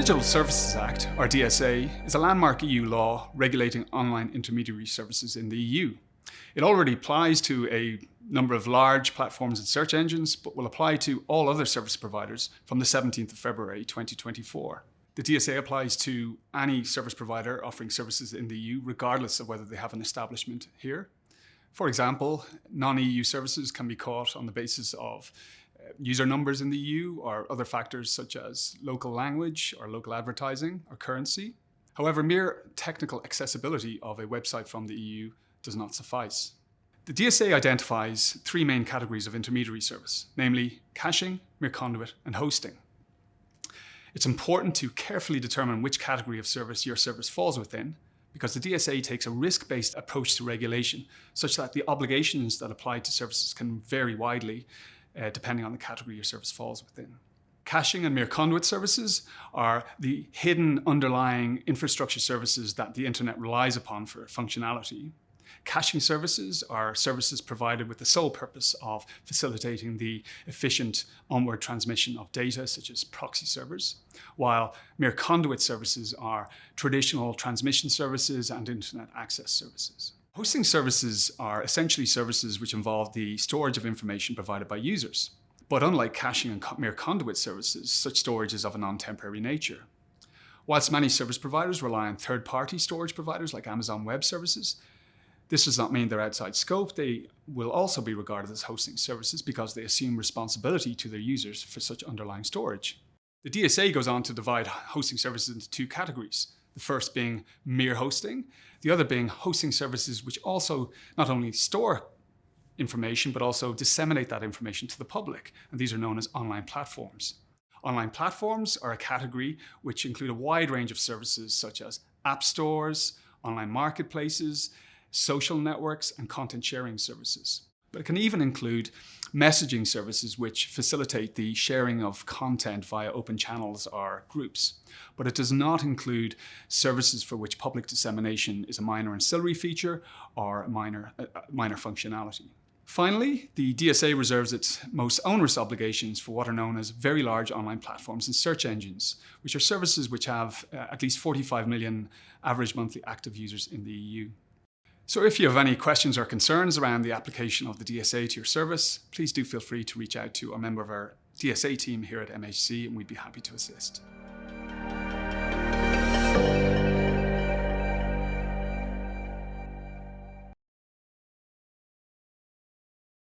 Digital Services Act, or DSA, is a landmark EU law regulating online intermediary services in the EU. It already applies to a number of large platforms and search engines, but will apply to all other service providers from the 17th of February 2024. The DSA applies to any service provider offering services in the EU, regardless of whether they have an establishment here. For example, non-EU services can be caught on the basis of user numbers in the EU or other factors such as local language or local advertising or currency. However, mere technical accessibility of a website from the EU does not suffice. The DSA identifies three main categories of intermediary service, namely caching, mere conduit, and hosting. It's important to carefully determine which category of service your service falls within, because the DSA takes a risk-based approach to regulation, such that the obligations that apply to services can vary widely depending on the category your service falls within. Caching and mere conduit services are the hidden underlying infrastructure services that the internet relies upon for functionality. Caching services are services provided with the sole purpose of facilitating the efficient onward transmission of data, such as proxy servers, while mere conduit services are traditional transmission services and internet access services. Hosting services are essentially services which involve the storage of information provided by users. But unlike caching and mere conduit services, such storage is of a non-temporary nature. Whilst many service providers rely on third-party storage providers like Amazon Web Services, this does not mean they're outside scope. They will also be regarded as hosting services because they assume responsibility to their users for such underlying storage. The DSA goes on to divide hosting services into two categories. The first being mere hosting, the other being hosting services which also not only store information but also disseminate that information to the public, and these are known as online platforms. Online platforms are a category which include a wide range of services such as app stores, online marketplaces, social networks, and content sharing services. But it can even include messaging services which facilitate the sharing of content via open channels or groups. But it does not include services for which public dissemination is a minor ancillary feature or a minor functionality. Finally, the DSA reserves its most onerous obligations for what are known as very large online platforms and search engines, which are services which have at least 45 million average monthly active users in the EU. So if you have any questions or concerns around the application of the DSA to your service, please do feel free to reach out to a member of our DSA team here at MHC, and we'd be happy to assist.